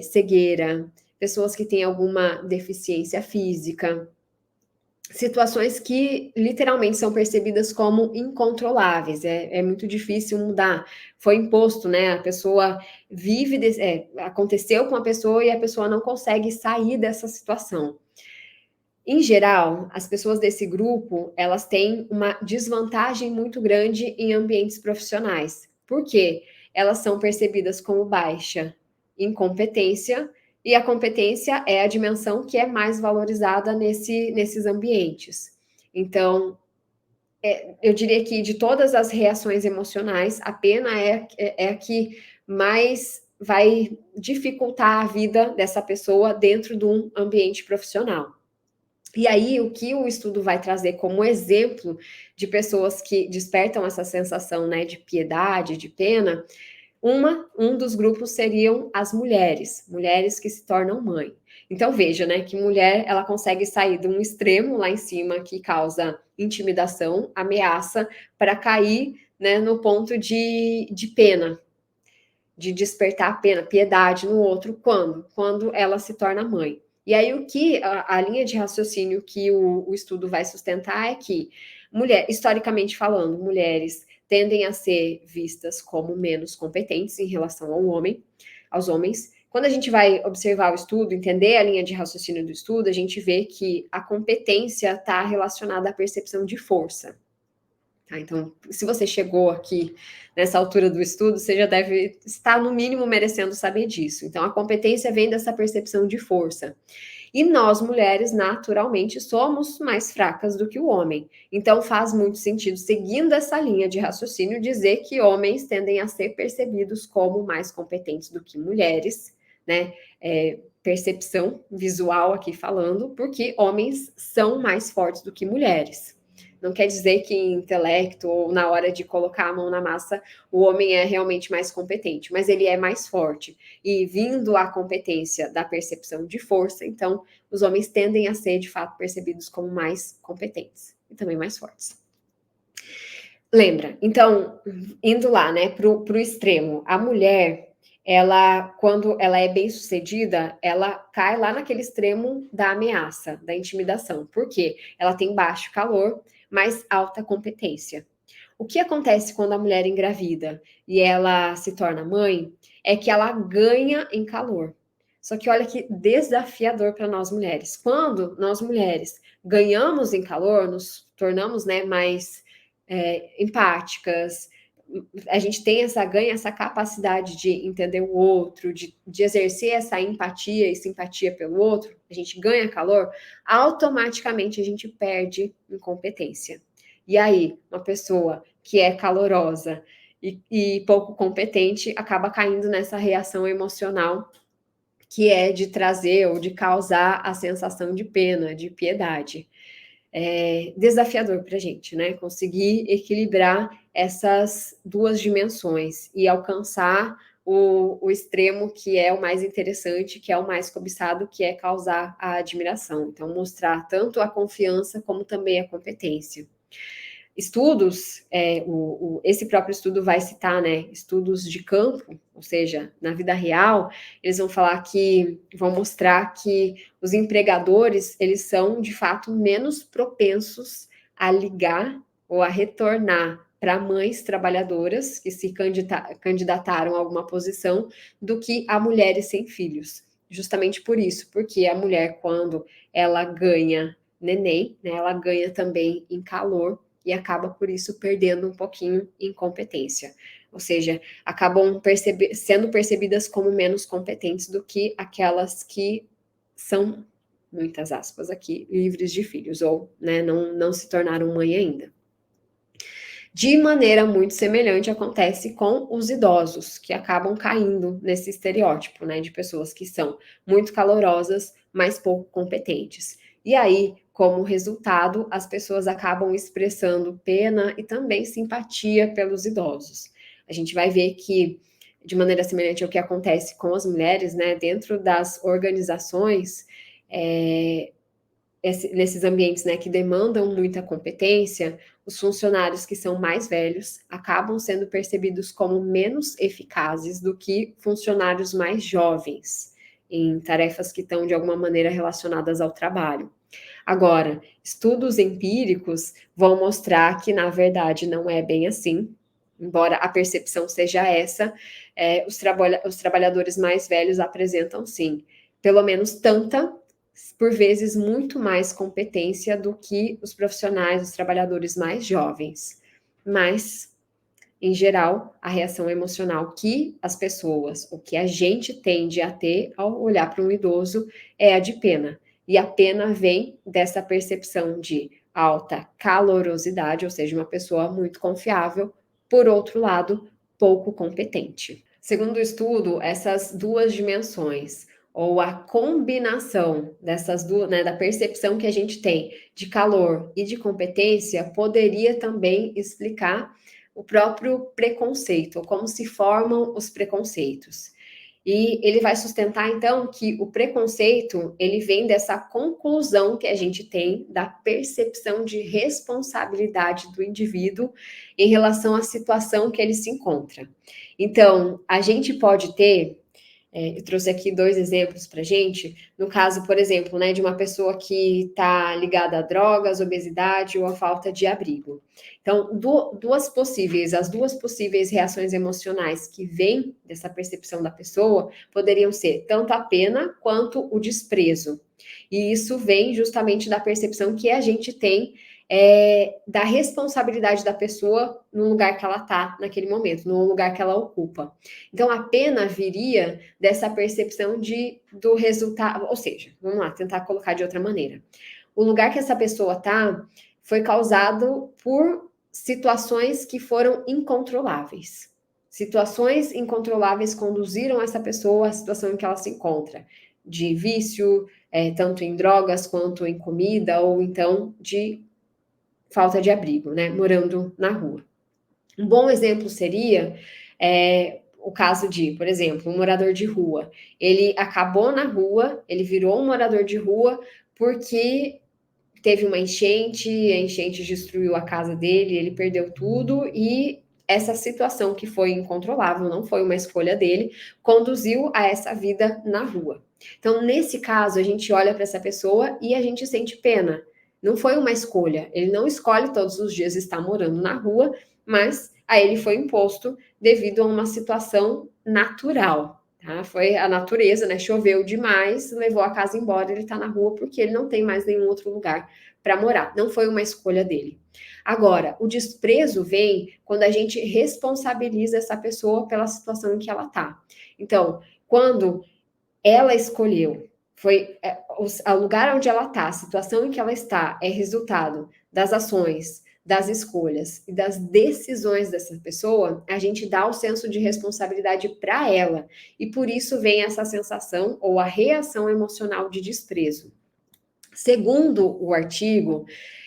cegueira, pessoas que têm alguma deficiência física, situações que literalmente são percebidas como incontroláveis, é muito difícil mudar. Foi imposto, né? A pessoa vive, aconteceu com a pessoa e a pessoa não consegue sair dessa situação. Em geral, as pessoas desse grupo, elas têm uma desvantagem muito grande em ambientes profissionais. Por quê? Elas são percebidas como baixa incompetência, e a competência é a dimensão que é mais valorizada nesses ambientes. Então, eu diria que de todas as reações emocionais, a pena é a que mais vai dificultar a vida dessa pessoa dentro de um ambiente profissional. E aí, o que o estudo vai trazer como exemplo de pessoas que despertam essa sensação, né, de piedade, de pena, um dos grupos seriam as mulheres que se tornam mãe. Então, veja, né, que mulher, ela consegue sair de um extremo lá em cima, que causa intimidação, ameaça, para cair, né, no ponto de pena, de despertar pena, piedade no outro, quando? Quando ela se torna mãe. E aí o que a linha de raciocínio que o estudo vai sustentar é que historicamente falando, mulheres tendem a ser vistas como menos competentes em relação aos homens. Quando a gente vai observar o estudo, entender a linha de raciocínio do estudo, a gente vê que a competência está relacionada à percepção de força. Tá, então, se você chegou aqui nessa altura do estudo, você já deve estar, no mínimo, merecendo saber disso. Então, a competência vem dessa percepção de força. E nós, mulheres, naturalmente, somos mais fracas do que o homem. Então, faz muito sentido, seguindo essa linha de raciocínio, dizer que homens tendem a ser percebidos como mais competentes do que mulheres, né? Percepção visual aqui falando, porque homens são mais fortes do que mulheres. Não quer dizer que em intelecto ou na hora de colocar a mão na massa o homem é realmente mais competente, mas ele é mais forte. E vindo a competência da percepção de força, então os homens tendem a ser de fato percebidos como mais competentes e também mais fortes. Lembra? Então, indo lá, né, pro extremo, a mulher, ela, quando ela é bem sucedida, ela cai lá naquele extremo da ameaça, da intimidação. Por quê? Ela tem baixo calor, mas alta competência. O que acontece quando a mulher engravida e ela se torna mãe é que ela ganha em calor. Só que olha que desafiador para nós mulheres. Quando nós mulheres ganhamos em calor, nos tornamos, né, mais empáticas, a gente ganha essa capacidade de entender o outro, de exercer essa empatia e simpatia pelo outro, a gente ganha calor, automaticamente a gente perde em competência. E aí, uma pessoa que é calorosa e pouco competente acaba caindo nessa reação emocional que é de trazer ou de causar a sensação de pena, de piedade. É desafiador para a gente, né? Conseguir equilibrar essas duas dimensões e alcançar o extremo que é o mais interessante, que é o mais cobiçado, que é causar a admiração. Então, mostrar tanto a confiança como também a competência. Estudos, esse próprio estudo vai citar, né, estudos de campo, ou seja, na vida real, eles vão falar vão mostrar que os empregadores, eles são, de fato, menos propensos a ligar ou a retornar para mães trabalhadoras que se candidataram a alguma posição do que a mulheres sem filhos. Justamente por isso, porque a mulher, quando ela ganha neném, né, ela ganha também em calor, e acaba por isso perdendo um pouquinho em competência. Ou seja, acabam sendo percebidas como menos competentes do que aquelas que são, muitas aspas aqui, livres de filhos, ou né, não se tornaram mãe ainda. De maneira muito semelhante acontece com os idosos, que acabam caindo nesse estereótipo, né, de pessoas que são muito calorosas, mas pouco competentes. E aí, como resultado, as pessoas acabam expressando pena e também simpatia pelos idosos. A gente vai ver que, de maneira semelhante ao que acontece com as mulheres, né, dentro das organizações, nesses ambientes, né, que demandam muita competência, os funcionários que são mais velhos acabam sendo percebidos como menos eficazes do que funcionários mais jovens em tarefas que estão de alguma maneira relacionadas ao trabalho. Agora, estudos empíricos vão mostrar que, na verdade, não é bem assim, embora a percepção seja essa, os trabalhadores mais velhos apresentam, sim, pelo menos tanta, por vezes, muito mais competência do que os profissionais, os trabalhadores mais jovens. Mas, em geral, a reação emocional que as pessoas, o que a gente tende a ter ao olhar para um idoso, é a de pena. E a pena vem dessa percepção de alta calorosidade, ou seja, uma pessoa muito confiável, por outro lado, pouco competente. Segundo o estudo, essas duas dimensões, ou a combinação dessas duas, né, da percepção que a gente tem de calor e de competência, poderia também explicar o próprio preconceito, ou como se formam os preconceitos. E ele vai sustentar, então, que o preconceito, ele vem dessa conclusão que a gente tem da percepção de responsabilidade do indivíduo em relação à situação que ele se encontra. Então, a gente pode ter eu trouxe aqui dois exemplos para gente. No caso, por exemplo, né, de uma pessoa que está ligada a drogas, obesidade ou a falta de abrigo. Então, as duas possíveis reações emocionais que vêm dessa percepção da pessoa poderiam ser tanto a pena quanto o desprezo. E isso vem justamente da percepção que a gente tem da responsabilidade da pessoa no lugar que ela está naquele momento, no lugar que ela ocupa. Então, a pena viria dessa percepção do resultado, ou seja, vamos lá, tentar colocar de outra maneira. O lugar que essa pessoa está foi causado por situações que foram incontroláveis. Situações incontroláveis conduziram essa pessoa à situação em que ela se encontra, de vício, tanto em drogas quanto em comida, ou então de falta de abrigo, né, morando na rua. Um bom exemplo seria o caso de, por exemplo, um morador de rua. Ele acabou na rua, ele virou um morador de rua porque teve uma enchente, a enchente destruiu a casa dele, ele perdeu tudo e essa situação que foi incontrolável, não foi uma escolha dele, conduziu a essa vida na rua. Então, nesse caso, a gente olha para essa pessoa e a gente sente pena. Não foi uma escolha. Ele não escolhe todos os dias estar morando na rua, mas a ele foi imposto devido a uma situação natural. Tá? Foi a natureza, né? Choveu demais, levou a casa embora, ele está na rua porque ele não tem mais nenhum outro lugar para morar. Não foi uma escolha dele. Agora, o desprezo vem quando a gente responsabiliza essa pessoa pela situação em que ela está. Então, quando ela escolheu, foi o lugar onde ela está, a situação em que ela está, é resultado das ações, das escolhas e das decisões dessa pessoa, a gente dá o senso de responsabilidade para ela. E por isso vem essa sensação ou a reação emocional de desprezo. Segundo o artigo,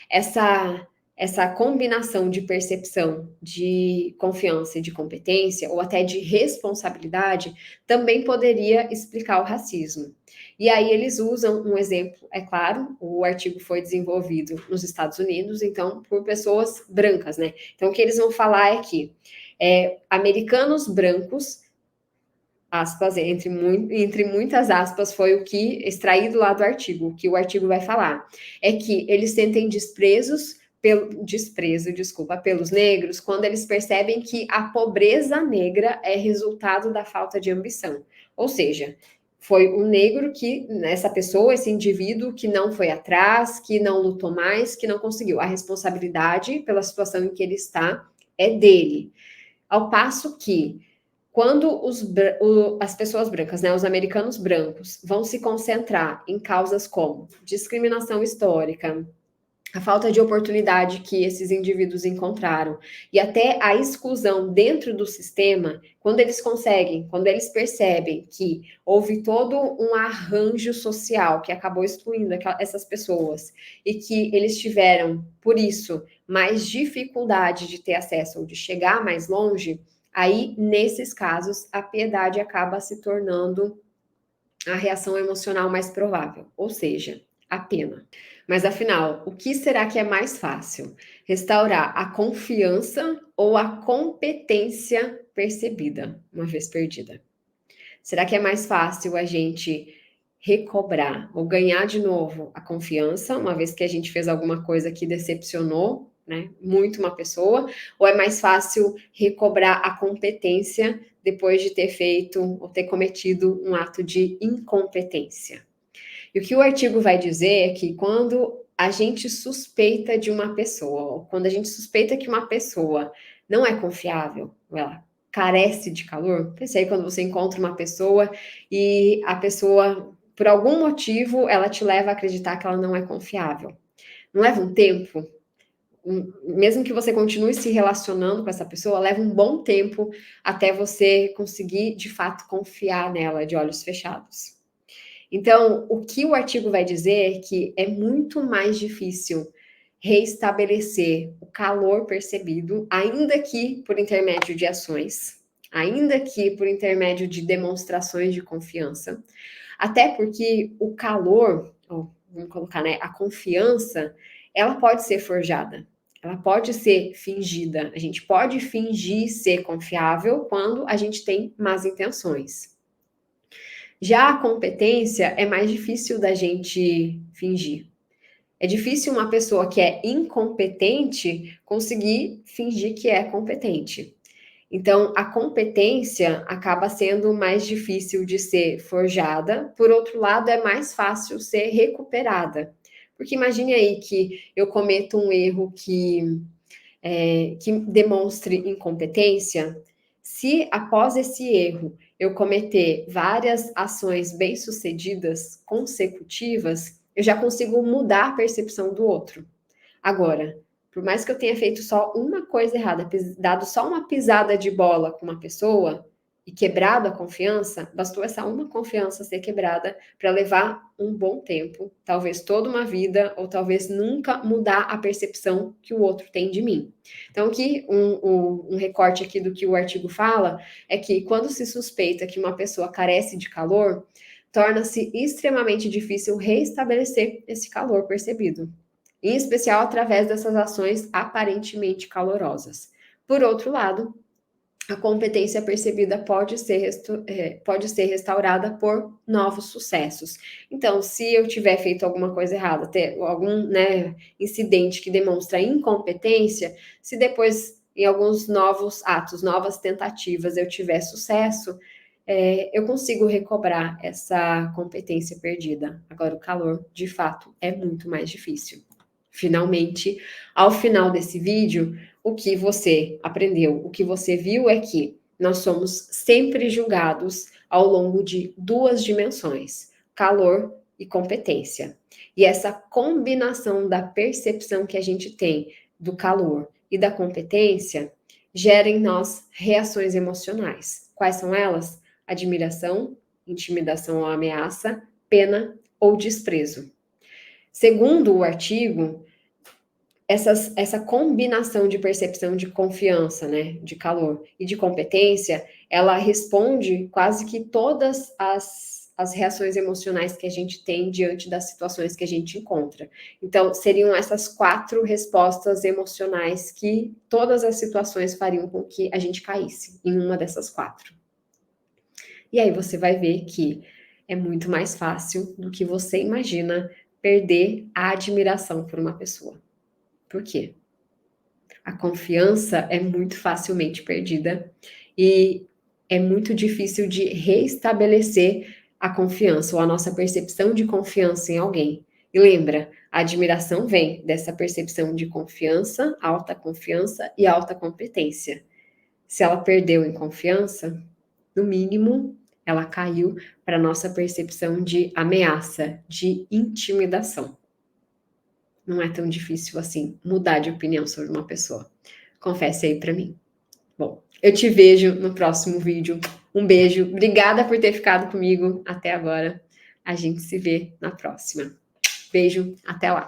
essa combinação de percepção de confiança e de competência, ou até de responsabilidade, também poderia explicar o racismo. E aí eles usam um exemplo, é claro, o artigo foi desenvolvido nos Estados Unidos, então, por pessoas brancas, né? Então, o que eles vão falar é que americanos brancos aspas, entre muitas aspas, foi o que extraído lá do artigo, o que o artigo vai falar. É que eles sentem desprezo, pelos negros, quando eles percebem que a pobreza negra é resultado da falta de ambição. Ou seja, foi o negro que, essa pessoa, esse indivíduo que não foi atrás, que não lutou mais, que não conseguiu. A responsabilidade pela situação em que ele está é dele. Ao passo que quando as pessoas brancas, né, os americanos brancos, vão se concentrar em causas como discriminação histórica, a falta de oportunidade que esses indivíduos encontraram e até a exclusão dentro do sistema, quando eles percebem que houve todo um arranjo social que acabou excluindo essas pessoas e que eles tiveram, por isso, mais dificuldade de ter acesso ou de chegar mais longe, aí, nesses casos, a piedade acaba se tornando a reação emocional mais provável, ou seja, a pena. Mas afinal, o que será que é mais fácil? Restaurar a confiança ou a competência percebida, uma vez perdida? Será que é mais fácil a gente recobrar ou ganhar de novo a confiança, uma vez que a gente fez alguma coisa que decepcionou, né, muito uma pessoa, ou é mais fácil recobrar a competência depois de ter feito ou ter cometido um ato de incompetência? E o que o artigo vai dizer é que quando a gente suspeita de uma pessoa, ou quando a gente suspeita que uma pessoa não é confiável, ou ela carece de calor, pense aí quando você encontra uma pessoa e a pessoa, por algum motivo, ela te leva a acreditar que ela não é confiável. Não leva um tempo? Mesmo que você continue se relacionando com essa pessoa, leva um bom tempo até você conseguir, de fato, confiar nela de olhos fechados. Então, o que o artigo vai dizer é que é muito mais difícil reestabelecer o calor percebido, ainda que por intermédio de ações, ainda que por intermédio de demonstrações de confiança, até porque o calor, vamos colocar, né, a confiança, ela pode ser forjada, ela pode ser fingida. A gente pode fingir ser confiável quando a gente tem más intenções. Já a competência é mais difícil da gente fingir. É difícil uma pessoa que é incompetente conseguir fingir que é competente. Então, a competência acaba sendo mais difícil de ser forjada, por outro lado, é mais fácil ser recuperada. Porque imagine aí que eu cometo um erro que demonstre incompetência, se após esse erro eu cometer várias ações bem-sucedidas consecutivas, eu já consigo mudar a percepção do outro. Agora, por mais que eu tenha feito só uma coisa errada, dado só uma pisada de bola com uma pessoa e quebrado a confiança, bastou essa uma confiança ser quebrada para levar um bom tempo, talvez toda uma vida, ou talvez nunca mudar a percepção que o outro tem de mim. Então, aqui, um recorte aqui do que o artigo fala é que quando se suspeita que uma pessoa carece de calor, torna-se extremamente difícil reestabelecer esse calor percebido, em especial através dessas ações aparentemente calorosas. Por outro lado, a competência percebida pode ser restaurada por novos sucessos. Então, se eu tiver feito alguma coisa errada, ter algum, né, incidente que demonstra incompetência, se depois, em alguns novos atos, novas tentativas, eu tiver sucesso, eu consigo recobrar essa competência perdida. Agora, o calor, de fato, é muito mais difícil. Finalmente, ao final desse vídeo, o que você aprendeu, o que você viu é que nós somos sempre julgados ao longo de duas dimensões: calor e competência. E essa combinação da percepção que a gente tem do calor e da competência gera em nós reações emocionais. Quais são elas? Admiração, intimidação ou ameaça, pena ou desprezo. Segundo o artigo, essa combinação de percepção de confiança, né, de calor e de competência, ela responde quase que todas as reações emocionais que a gente tem diante das situações que a gente encontra. Então, seriam essas 4 respostas emocionais que todas as situações fariam com que a gente caísse em uma dessas 4. E aí você vai ver que é muito mais fácil do que você imagina perder a admiração por uma pessoa. Por quê? A confiança é muito facilmente perdida e é muito difícil de reestabelecer a confiança ou a nossa percepção de confiança em alguém. E lembra, a admiração vem dessa percepção de confiança, alta confiança e alta competência. Se ela perdeu em confiança, no mínimo, ela caiu para a nossa percepção de ameaça, de intimidação. Não é tão difícil assim mudar de opinião sobre uma pessoa. Confesse aí para mim. Bom, eu te vejo no próximo vídeo. Um beijo. Obrigada por ter ficado comigo até agora. A gente se vê na próxima. Beijo, até lá.